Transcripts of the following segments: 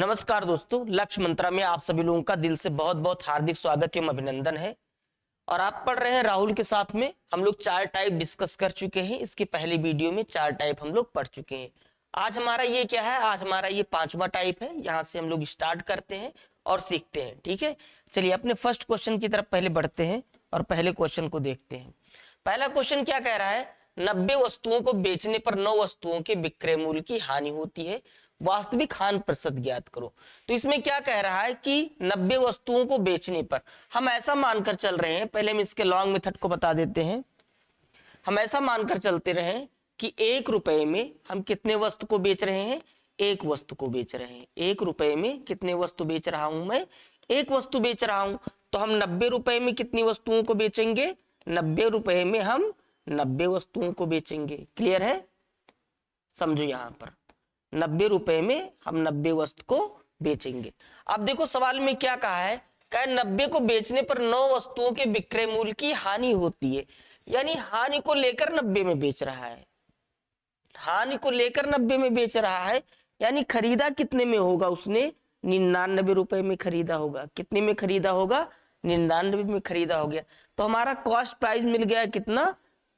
नमस्कार दोस्तों, लक्ष्य मंत्रा में आप सभी लोगों का दिल से बहुत बहुत हार्दिक स्वागत एवं अभिनंदन है। और आप पढ़ रहे हैं राहुल के साथ में। हम लोग 4 टाइप डिस्कस कर चुके हैं। इसकी पहली वीडियो में 4 टाइप हम लोग पढ़ चुके हैं। आज हमारा ये क्या है? आज हमारा ये 5वां टाइप है। यहाँ से हम लोग स्टार्ट करते हैं और सीखते हैं। ठीक है, चलिए अपने फर्स्ट क्वेश्चन की तरफ पहले बढ़ते हैं और पहले क्वेश्चन को देखते हैं। पहला क्वेश्चन क्या कह रहा है? 90 वस्तुओं को बेचने पर 9 वस्तुओं के विक्रय मूल्य की हानि होती है, वास्तविक हानि प्रतिशत ज्ञात करो। तो इसमें क्या कह रहा है कि 90 वस्तुओं को बेचने पर हम ऐसा मानकर चल रहे हैं, पहले हम इसके लॉन्ग मेथड को बता देते हैं। हम ऐसा मानकर चलते रहे कि 1 रुपए में हम कितने वस्तु को बेच रहे हैं? 1 वस्तु को बेच रहे हैं। 1 रुपए में कितने वस्तु बेच रहा हूं मैं? 1 वस्तु बेच रहा हूं। तो हम 90 रुपए में कितनी वस्तुओं को बेचेंगे? 90 रुपए में हम 90 वस्तुओं को बेचेंगे। क्लियर है? समझो, यहां पर 90 रुपए में हम 90 वस्तु को बेचेंगे। अब देखो सवाल में क्या कहा है? कहा 90 को बेचने पर 9 वस्तुओं के विक्रय मूल्य की हानि होती है, यानी हानि को लेकर 90 में बेच रहा है। हानि को लेकर 90 में बेच रहा है, यानी खरीदा कितने में होगा उसने? 99 रुपए में खरीदा होगा। कितने में खरीदा होगा? 99 में खरीदा हो गया। तो हमारा कॉस्ट प्राइस मिल गया कितना?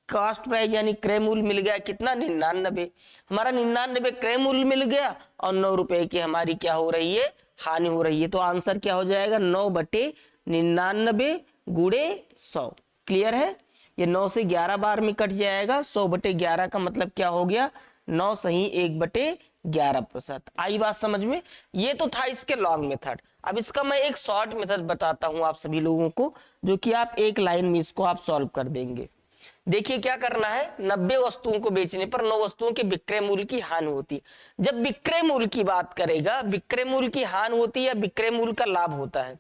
कॉस्ट प्राइस यानी क्रय मूल्य मिल गया कितना? 99। हमारा 99 क्रय मूल्य मिल गया और 9 रुपए की हमारी क्या हो रही है? हानि हो रही है। तो आंसर क्या हो जाएगा? 9/99 गुणे 100। क्लियर है? ये 9 से 11 बार में कट जाएगा। 100/11 का मतलब क्या हो गया? 9 सही 1/11%। आई बात समझ में? ये तो था इसके लॉन्ग मेथड। अब इसका मैं एक शॉर्ट मेथड बताता हूं आप सभी लोगों को, जो कि आप एक लाइन में इसको आप सॉल्व कर देंगे। देखिए क्या करना है? 90 वस्तुओं को बेचने पर 9 वस्तुओं के विक्रय मूल्य की हानि होती है। जब विक्रय मूल्य की बात करेगा, विक्रय मूल्य की हानि होती है या विक्रय मूल्य का लाभ होता है,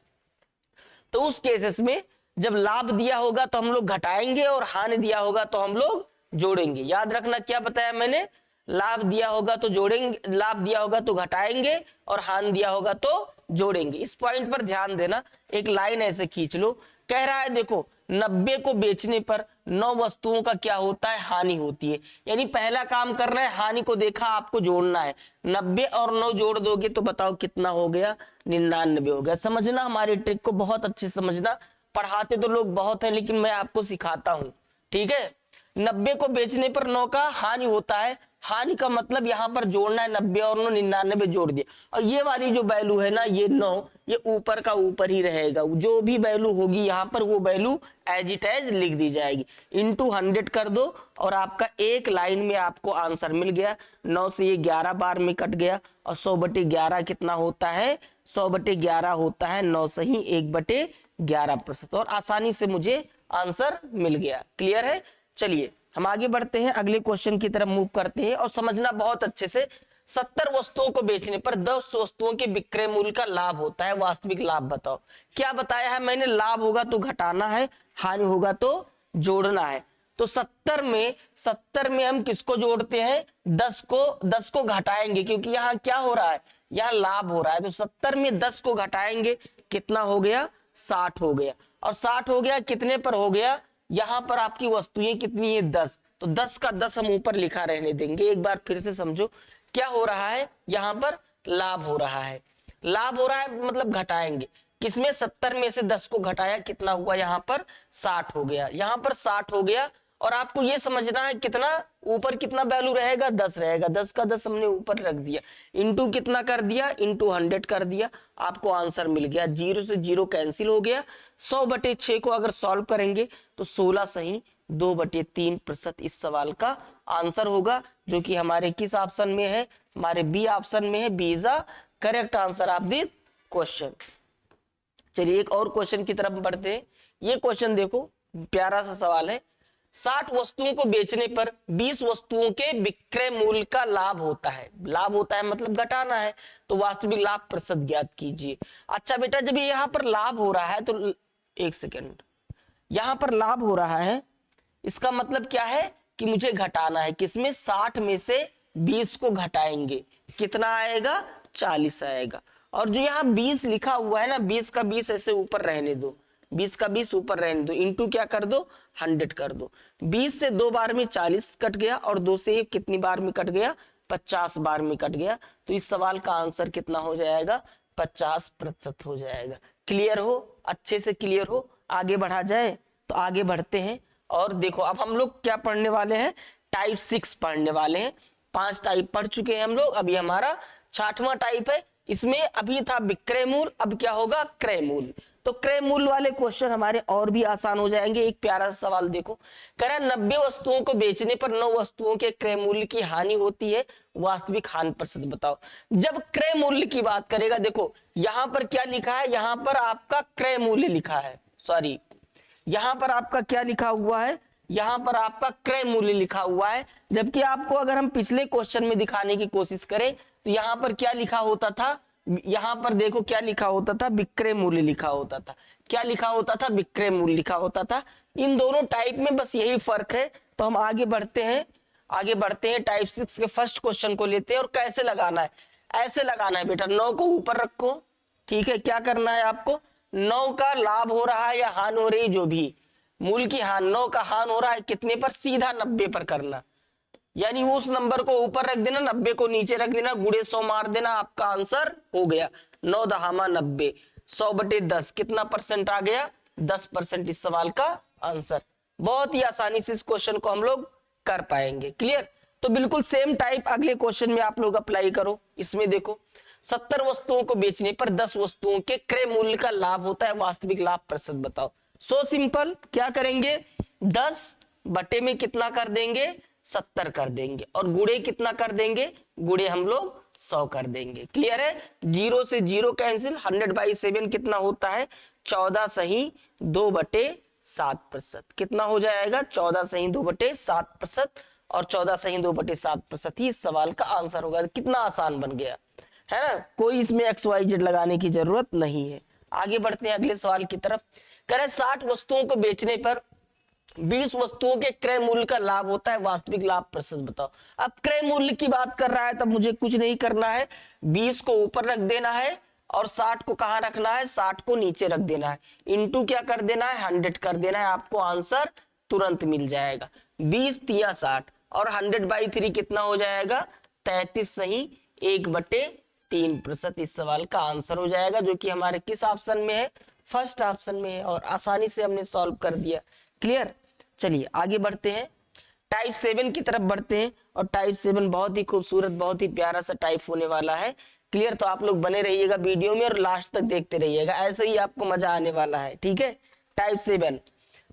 तो उस केसेस में जब लाभ दिया होगा तो हम लोग घटाएंगे और हानि दिया होगा तो हम लोग जोड़ेंगे। याद रखना क्या बताया मैंने? लाभ दिया होगा तो जोड़ेंगे, लाभ दिया होगा तो घटाएंगे और हानि दिया होगा तो जोड़ेंगे। इस पॉइंट पर ध्यान देना। एक लाइन ऐसे खींच लो। कह रहा है देखो 90 को बेचने पर 9 वस्तुओं का क्या होता है? हानि होती है। यानी पहला काम करना है, हानि को देखा, आपको जोड़ना है। 90 और 9 जोड़ दोगे तो बताओ कितना हो गया? 99 हो गया। समझना, हमारी ट्रिक को बहुत अच्छे समझना। पढ़ाते तो लोग बहुत है, लेकिन मैं आपको सिखाता हूं। ठीक है? 90 को बेचने पर 9 का हानि होता है। हानि का मतलब यहां पर जोड़ना है। 90 और 9 99 जोड़ दिया। और ये वाली जो वैल्यू है ना, ये 9, ये ऊपर का ऊपर ही रहेगा। जो भी वैल्यू होगी यहाँ पर वो वैल्यू एज इट एज लिख दी जाएगी। इंटू 100 कर दो और आपका एक लाइन में आपको आंसर मिल गया। 9 से ये 11 बार में कट गया और 100/11 कितना होता है? 100/11 होता है 9 सही 1/11%। और आसानी से मुझे आंसर मिल गया। क्लियर है? चलिए हम आगे बढ़ते हैं, अगले क्वेश्चन की तरफ मूव करते हैं। और समझना बहुत अच्छे से, 70 वस्तुओं को बेचने पर 10 वस्तुओं के विक्रय मूल्य का लाभ होता है, वास्तविक लाभ बताओ। क्या बताया है मैंने? लाभ होगा तो घटाना है, हानि होगा तो जोड़ना है। तो 70 में हम किसको जोड़ते हैं? 10 को घटाएंगे, क्योंकि यहाँ क्या हो रहा है? यहाँ लाभ हो रहा है। तो 70 में 10 को घटाएंगे, कितना हो गया? 60 हो गया। और 60 हो गया कितने पर हो गया? यहां पर आपकी वस्तुएं कितनी है? 10। तो 10 का 10 हम ऊपर लिखा रहने देंगे। एक बार फिर से समझो क्या हो रहा है? यहां पर लाभ हो रहा है। लाभ हो रहा है मतलब घटाएंगे। किसमें? 70 में से 10 को घटाया, कितना हुआ? यहां पर 60 हो गया। यहां पर 60 हो गया। और आपको यह समझना है कितना ऊपर कितना वैल्यू रहेगा? 10 रहेगा। 10 का 10 हमने ऊपर रख दिया। इंटू कितना कर दिया? इंटू 100 कर दिया। आपको आंसर मिल गया। 0 से 0 कैंसिल हो गया। 100/6 को अगर सॉल्व करेंगे तो 16 सही 2/3% इस सवाल का आंसर होगा, जो कि हमारे किस ऑप्शन में है? हमारे बी ऑप्शन में है। B is a correct answer of this question. चलिए एक और क्वेश्चन की तरफ बढ़ते हैं। ये क्वेश्चन देखो, प्यारा सा सवाल है। 60 वस्तुओं को बेचने पर 20 वस्तुओं के विक्रय मूल्य का लाभ होता है। लाभ होता है मतलब घटाना है। तो वास्तविक लाभ प्रतिशत ज्ञात कीजिए। अच्छा बेटा, जब ये यहाँ पर लाभ हो रहा है तो एक सेकेंड, यहां पर लाभ हो रहा है, इसका मतलब क्या है? कि मुझे घटाना है। किसमें? 60 में से 20 को घटाएंगे, कितना आएगा? 40 आएगा। और जो यहाँ 20 लिखा हुआ है ना, 20 का 20 ऐसे ऊपर रहने दो, 20 का 20 ऊपर रहने दो। इंटू क्या कर दो? 100 कर दो। 20 से 2 बार में 40 कट गया और 2 से कितनी बार में कट गया? 50 बार में कट गया, तो इस सवाल का आंसर कितना हो जाएगा, 50% हो जाएगा। क्लियर हो, अच्छे से क्लियर हो। आगे बढ़ा जाए, तो आगे बढ़ते हैं। और देखो अब हम लोग क्या पढ़ने वाले हैं, टाइप 6 पढ़ने वाले हैं। 5 टाइप पढ़ चुके हैं हम लोग, अभी हमारा 6वां टाइप है। इसमें अभी था विक्रय मूल, अब क्या होगा, क्रय मूल। तो क्रय मूल वाले क्वेश्चन हमारे और भी आसान हो जाएंगे। एक प्यारा सा सवाल देखो, कह रहा है 90 वस्तुओं को बेचने पर 9 वस्तुओं के क्रय मूल्य की हानि होती है, वास्तविक हानि प्रतिशत बताओ। जब क्रय मूल्य की बात करेगा, देखो यहां पर क्या लिखा है, यहां पर आपका क्रय मूल्य लिखा है, सॉरी यहां पर आपका क्या लिखा हुआ है, यहां पर आपका क्रय मूल्य लिखा हुआ है। जबकि आपको अगर हम पिछले क्वेश्चन में दिखाने की कोशिश करें, तो यहां पर क्या लिखा होता था, यहां पर देखो क्या लिखा होता था, विक्रय मूल्य लिखा होता था। क्या लिखा होता था, विक्रय मूल्य लिखा होता था। इन दोनों टाइप में बस यही फर्क है। तो हम आगे बढ़ते हैं, आगे बढ़ते हैं। टाइप 6 के फर्स्ट क्वेश्चन को लेते हैं। और कैसे लगाना है, ऐसे लगाना है बेटा, 9 को ऊपर रखो, ठीक है। क्या करना है आपको, 9 का लाभ हो रहा है या हान हो रही, जो भी मूल की हान, 9 का हान हो रहा है कितने पर, सीधा 90 पर करना। यानी उस नंबर को ऊपर रख देना, 90 को नीचे रख देना, गुड़े 100 मार देना, आपका आंसर हो गया 9 दहामा 90, 100/10 कितना परसेंट आ गया, 10% इस सवाल का आंसर। बहुत ही आसानी से इस क्वेश्चन को हम लोग कर पाएंगे। क्लियर। तो बिल्कुल सेम टाइप अगले क्वेश्चन में आप लोग अप्लाई करो। इसमें देखो 70 वस्तुओं को बेचने पर 10 वस्तुओं के क्रय मूल्य का लाभ होता है, वास्तविक लाभ प्रतिशत बताओ। सो सिंपल, क्या करेंगे, 10 बटे में कितना कर देंगे, 70 कर देंगे, और गुड़े कितना कर देंगे, गुड़े हम लोग 100 कर देंगे। क्लियर है। 0 से 0 कैंसिल, 100/7 कितना होता है, 14 सही 2/7%। कितना हो जाएगा, 14 सही 2/7%, और 14 सही 2/7% ही इस सवाल का आंसर होगा। कितना आसान बन गया है ना, कोई इसमें XYZ लगाने की जरूरत नहीं है। आगे बढ़ते हैं अगले सवाल की तरफ। कह रहे 60 वस्तुओं को बेचने पर 20 वस्तुओं के क्रय मूल्य का लाभ होता है, वास्तविक लाभ प्रतिशत बताओ। अब क्रय मूल्य की बात कर रहा है, तब मुझे कुछ नहीं करना है, 20 को ऊपर रख देना है, और 60 को कहां रखना है, 60 को नीचे रख देना है, इंटू क्या कर देना है, 100 कर देना है, आपको आंसर तुरंत मिल जाएगा। 20 तिया 60, और 100/3 कितना हो जाएगा, 33 सही 1/3% इस सवाल का आंसर हो जाएगा, जो कि हमारे किस ऑप्शन में है, फर्स्ट ऑप्शन में है। और आसानी से हमने सॉल्व कर दिया। क्लियर। चलिए आगे बढ़ते हैं, टाइप 7 की तरफ बढ़ते हैं। और टाइप 7 बहुत ही खूबसूरत, बहुत ही प्यारा सा टाइप होने वाला है। क्लियर। तो आप लोग बने रहिएगा वीडियो में और लास्ट तक देखते रहिएगा, ऐसे ही आपको मजा आने वाला है। ठीक है। टाइप 7,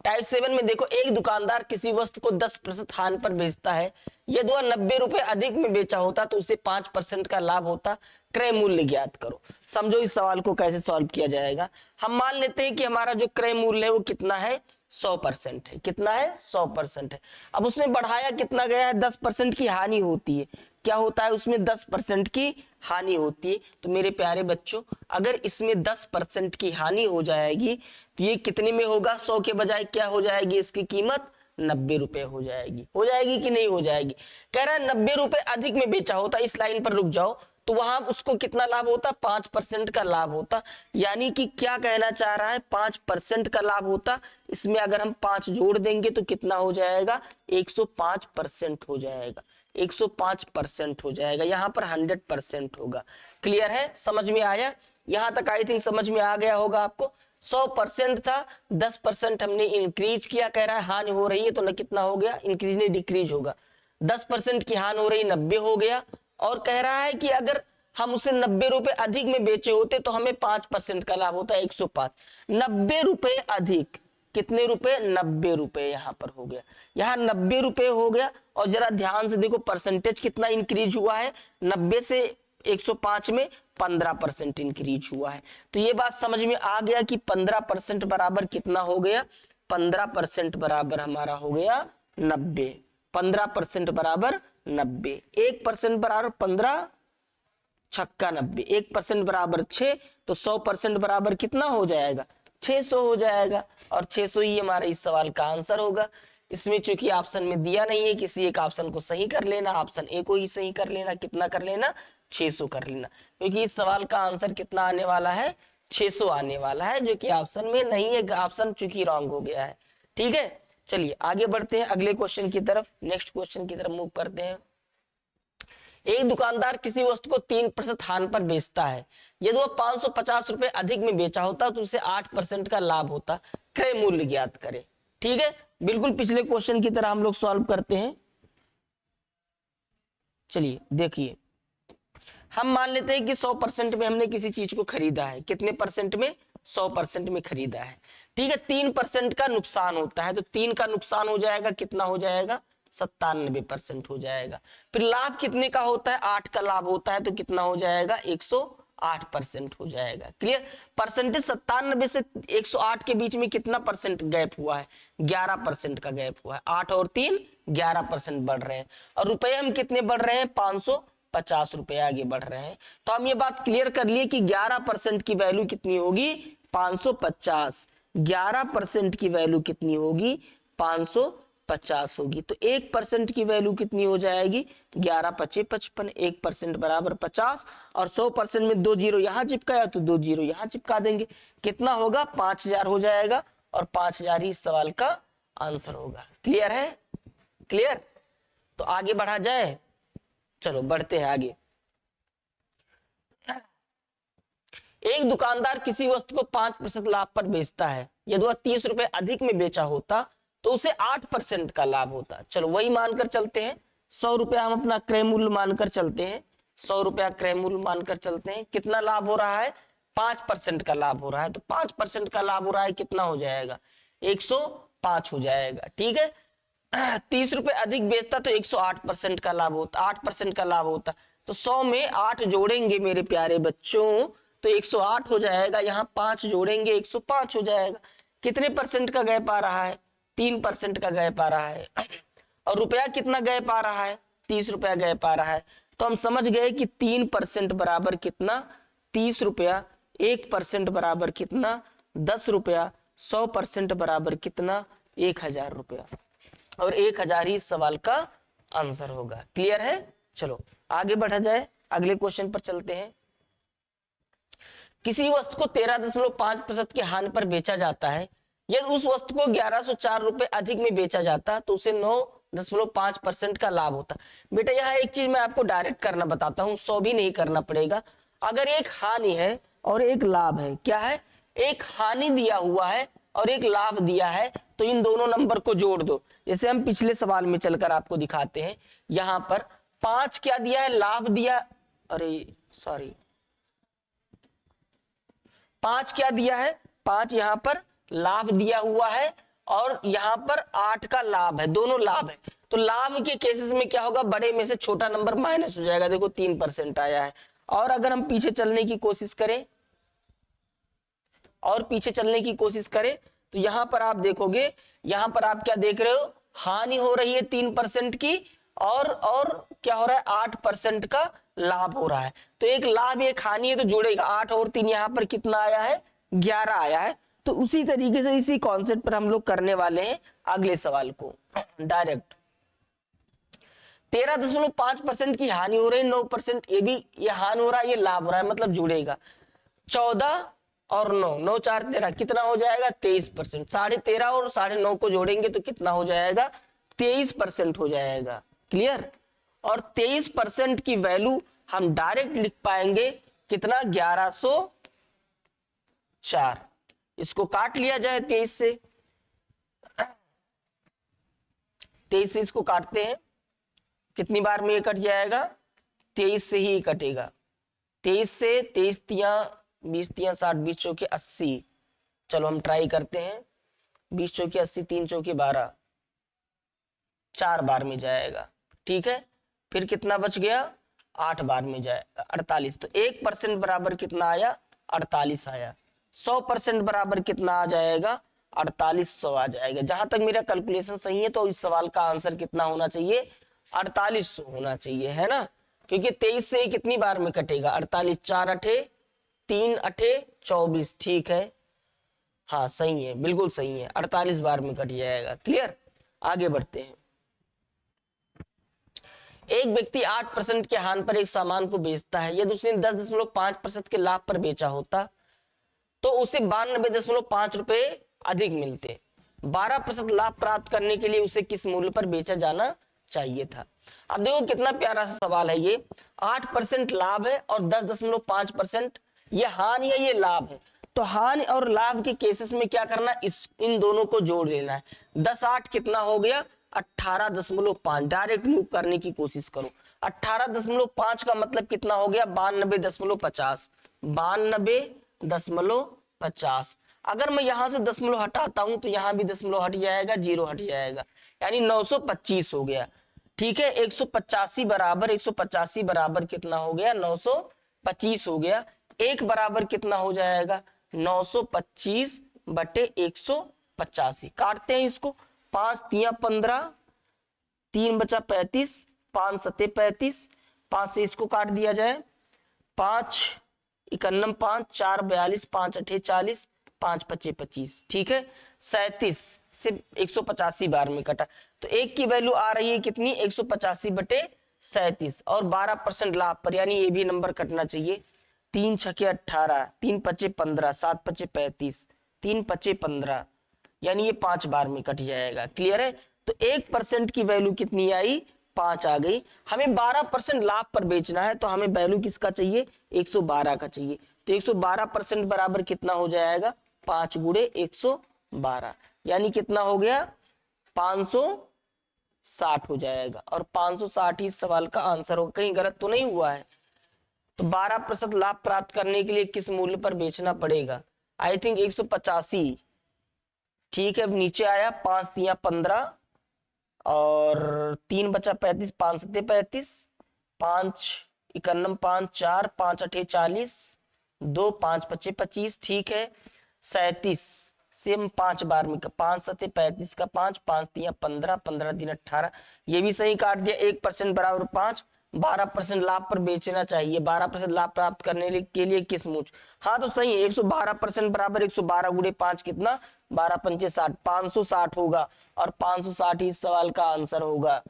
टाइप 7 में देखो, एक दुकानदार किसी वस्तु को 10% हानि पर बेचता है। यदि वह 90 रुपए अधिक में बेचा होता तो उसे 5% का लाभ होता। क्रय मूल्य ज्ञात करो। समझो इस सवाल को कैसे सॉल्व किया जाएगा। हम मान लेते हैं कि हमारा जो क्रय मूल्य है वो कितना है, 100% है। कितना है, 100% है। अब उसमें बढ़ाया कितना गया है, 10% की हानि होती है। क्या होता है उसमें, 10% की हानि होती है। तो मेरे प्यारे बच्चों, अगर इसमें 10% की हानि हो जाएगी, तो ये कितने में होगा, 100 के बजाय क्या हो जाएगी, इसकी कीमत 90 रुपए हो जाएगी। हो जाएगी कि नहीं हो जाएगी। कह रहा है 90 रुपए अधिक में बेचा होता, इस लाइन पर रुक जाओ, तो वहां उसको कितना लाभ होता, 5% का लाभ होता। यानी कि क्या कहना चाह रहा है, 5% का लाभ होता। इसमें अगर हम 5 जोड़ देंगे तो कितना हो जाएगा, 105% हो जाएगा, 105% हो जाएगा। यहाँ पर 100% होगा। क्लियर है, समझ में आया। यहां तक आई थिंक समझ में आ गया होगा आपको। 100% था, 10% हमने इंक्रीज किया। कह रहा है हानि हो रही है, तो न कितना हो गया, इंक्रीज नहीं डिक्रीज होगा। 10% की हानि हो रही, 90 हो गया। और कह रहा है कि अगर हम उसे 90 रुपए अधिक में बेचे होते तो हमें 5% का लाभ होता है, 105। 90 रुपए अधिक, कितने रुपए, 90 रुपए यहां पर हो गया। यहाँ 90 रुपए हो गया। और जरा ध्यान से देखो परसेंटेज कितना इंक्रीज हुआ है, 90 से 105 में 15% इंक्रीज हुआ है। तो ये बात समझ में आ गया कि 15% बराबर कितना हो गया, 15% बराबर हमारा हो गया 90। 15% बराबर 90, 1% बराबर 15 छक्का 90, 1% बराबर 6, तो 100% बराबर कितना हो जाएगा, 600 हो जाएगा। और 600 ही हमारा इस सवाल का आंसर होगा। इसमें चूंकि ऑप्शन में दिया नहीं है, किसी एक ऑप्शन को सही कर लेना, ऑप्शन ए को ही सही कर लेना। कितना कर लेना, 600 कर लेना, क्योंकि इस सवाल का आंसर कितना आने वाला है, 600 आने वाला है, जो कि ऑप्शन में नहीं है, ऑप्शन चूंकि रॉन्ग हो गया है। ठीक है। चलिए आगे बढ़ते हैं अगले क्वेश्चन की तरफ, नेक्स्ट क्वेश्चन की तरफ मूव करते हैं। एक दुकानदार किसी वस्तु को 3% हानि पर बेचता है। यदि वह 550 रुपए अधिक में बेचा होता तो उसे 8% का लाभ होता। क्रय मूल्य ज्ञात करें। ठीक है, बिल्कुल पिछले क्वेश्चन की तरह हम लोग सॉल्व करते हैं। चलिए देखिए, हम मान लेते हैं कि 100% में हमने किसी चीज को खरीदा है। कितने परसेंट में? 100% में खरीदा है। ठीक है, 3% का नुकसान होता है तो 3 का नुकसान हो जाएगा, कितना हो जाएगा? 97% हो जाएगा। फिर लाभ कितने का होता है? 8 का लाभ होता है तो कितना हो जाएगा? 108% हो जाएगा। क्लियर? परसेंटेज 97 से 108 के बीच में कितना परसेंट गैप हुआ है? 11% का गैप हुआ है। 8 और 3 11% बढ़ रहे हैं। और रुपए हम कितने बढ़ रहे हैं? 550 रुपए आगे बढ़ रहे हैं। तो हम ये बात क्लियर कर लिए कि 11% की वैल्यू कितनी होगी? 550। 11% की वैल्यू कितनी होगी? 550 होगी। तो 1% की वैल्यू कितनी हो जाएगी? 11 पचे 55। 1% बराबर 50 और 100% में 2 जीरो यहां चिपकाया तो 2 जीरो यहां चिपका देंगे। कितना होगा? 5000 हो जाएगा और 5000 ही इस सवाल का आंसर होगा। क्लियर है? क्लियर? तो आगे बढ़ा जाए। चलो बढ़ते हैं आगे। एक दुकानदार किसी वस्तु को 5% लाभ पर बेचता है। यदि वह 30 रुपए अधिक में बेचा होता तो उसे 8% का लाभ होता। चलो वही मानकर चलते हैं। 100 रुपया हम अपना क्रय मूल्य मानकर चलते हैं। 100 रुपया क्रय मूल्य मानकर चलते हैं। कितना लाभ हो रहा है? 5% का लाभ हो रहा है। तो 5% का लाभ हो रहा है, कितना हो जाएगा? 105 हो जाएगा। ठीक है, 30 रुपए अधिक बेचता तो 108% का लाभ होता, 8% का लाभ होता। तो 100 में 8 जोड़ेंगे मेरे प्यारे बच्चों तो 108 हो जाएगा। यहाँ 5 जोड़ेंगे 105 हो जाएगा। कितने परसेंट का गैप आ रहा है? 3% का गैप आ रहा है। और रुपया कितना गैप आ रहा है? 30 रुपया गैप आ रहा है। तो हम समझ गए कि 3% बराबर कितना? 30 रुपया। 1% बराबर कितना? 10 रुपया। 100% बराबर कितना? 1000 रुपया। और 1000 ही इस सवाल का आंसर होगा। क्लियर है? चलो आगे बढ़ा जाए, अगले क्वेश्चन पर चलते हैं। किसी वस्तु को 13.5% की हानि पर बेचा जाता है। यदि उस वस्तु को 1104 रुपए अधिक में बेचा जाता तो उसे 9.5% का लाभ होता। बेटा यहाँ एक चीज मैं आपको डायरेक्ट करना बताता हूं, 100 भी नहीं करना पड़ेगा। अगर एक हानि है और एक लाभ है, क्या है? एक हानि दिया हुआ है और एक लाभ दिया है, तो इन दोनों नंबर को जोड़ दो। जैसे हम पिछले सवाल में चलकर आपको दिखाते हैं। यहां पर 5 क्या दिया है? लाभ दिया। अरे सॉरी, 5 क्या दिया है? 5 यहां पर लाभ दिया हुआ है और यहां पर 8 का लाभ है। दोनों लाभ है। तो लाभ के केसेस में क्या होगा? बड़े में से छोटा नंबर माइनस हो जाएगा। देखो 3% आया है। और अगर हम पीछे चलने की कोशिश करें तो यहां पर आप देखोगे, यहां पर आप क्या देख रहे हो? हानि हो रही है 3% की और क्या हो रहा है? 8% का लाभ हो रहा है। तो एक लाभ एक हानि है तो जोड़ेगा। 8 और 3 यहां पर कितना आया है? 11 आया है। तो उसी तरीके से इसी कॉन्सेप्ट पर हम लोग करने वाले हैं अगले सवाल को डायरेक्ट। 13.5% की हानि हो रही है, 9% ये हानि हो रहा है, ये लाभ हो रहा है, मतलब जुड़ेगा। 14 और 9, 9 4 13 कितना हो जाएगा? 23%। 13.5 और 9.5 को जोड़ेंगे तो कितना हो जाएगा? 23% हो जाएगा। क्लियर? और 23% की वैल्यू हम डायरेक्ट लिख पाएंगे कितना? 1104। इसको काट लिया जाए 23 से, 23 से इसको काटते हैं, कितनी बार में ये कट जाएगा? 23 से ही कटेगा। 23 से 23 तिया 20 तिया 60, 20 चौके 80। चलो हम ट्राई करते हैं। 20 चौके 80, 3 चौके 12, 4 बार में जाएगा। ठीक है, फिर कितना बच गया? 8 बार में जाएगा, 48। तो 1% बराबर कितना आया? 48 आया। 100% बराबर कितना आ जाएगा? 4800 आ जाएगा। जहां तक मेरा कैलकुलेशन सही है तो इस सवाल का आंसर कितना होना चाहिए? 4800 होना चाहिए, है ना? क्योंकि 23 से कितनी बार में कटेगा? 48, 4 अठे 3 अठे 24। ठीक है, हाँ सही है, बिल्कुल सही है, 48 बार में कट जाएगा। क्लियर? आगे बढ़ते हैं। एक व्यक्ति 8% के हानि पर एक सामान को बेचता है। यदि उसने 10.5% के लाभ पर बेचा होता तो उसे 92.5 रुपए अधिक मिलते। 12% लाभ प्राप्त करने के लिए उसे किस मूल्य पर बेचा जाना चाहिए था। अब देखो कितना प्यारा सा सवाल है ये। 8% लाभ है और 10.5% ये हानि है, ये लाभ है। तो हानि और लाभ के केसेस में क्या करना, इन दोनों को जोड़ लेना है। 10 8 कितना हो गया 18.5। डायरेक्ट लूप करने की कोशिश करो। 18.5 का मतलब कितना हो गया 92.50। 92.50। अगर मैं यहां से दशमलव हटाता हूं तो यहां भी दशमलव हट जाएगा, जीरो हट जाएगा, यानी 925 हो गया। ठीक है, 185 बराबर 185 बराबर कितना हो गया 925 हो गया। एक बराबर कितना हो जाएगा 925 बटे 185। काटते हैं इसको, 5 तिया 15, 3 बचा 35, 5 सते 35, 5 से इसको काट दिया जाए, 5 51 5, 4 42, 5 अठे 40, 5 पचे 25। ठीक है, 37 से 185 बार में कटा तो एक की वैल्यू आ रही है कितनी 185 बटे 37 और 12% लाभ पर, यानी ये भी नंबर कटना चाहिए। 3 छके 18, 3 पचे 15, 7 पचे 35, 3 पचे 15, यानी ये 5 बार में कट जाएगा। क्लियर है, तो 1% की वैल्यू कितनी आई 5 आ गई। हमें 12% लाभ पर बेचना है तो हमें वैल्यू किसका चाहिए 112 का चाहिए। तो 112% बराबर कितना हो जाएगा 5 गुणे 112, यानी कितना हो गया 560 हो जाएगा। और 560 ही इस सवाल का आंसर हो, कहीं गलत तो नहीं हुआ है। तो 12% लाभ प्राप्त करने के लिए किस मूल्य पर बेचना पड़ेगा, आई थिंक 185। ठीक है, अब नीचे आया 5 तिया 15 और 3 बचा 35, 5 सते 35, 5 51 5, 4 5 अठे 40, 2 5 पचे 25। ठीक है, 37 से हम 5 बार में 5 सते 35 का 5, 5 तिया 15, 15 दिन 18, ये भी सही काट दिया। 1% बराबर 5। 12% लाभ पर बेचना चाहिए। 12% लाभ प्राप्त करने के लिए किस मूल्य, हाँ तो सही है। 112% बराबर 112 गुणे 5 कितना 12 पंचे 60, 560 होगा। और 560 ही इस सवाल का आंसर होगा,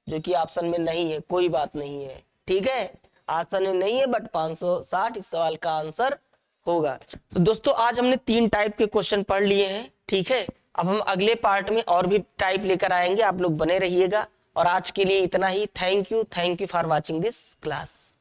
जो कि ऑप्शन में नहीं है। कोई बात नहीं है, ठीक है, ऑप्शन में नहीं है बट 560 इस सवाल का आंसर होगा। तो दोस्तों आज हमने 3 टाइप के क्वेश्चन पढ़ लिए हैं। ठीक है, अब हम अगले पार्ट में और भी टाइप लेकर आएंगे, आप लोग बने रहिएगा। और आज के लिए इतना ही। Thank you for watching this class.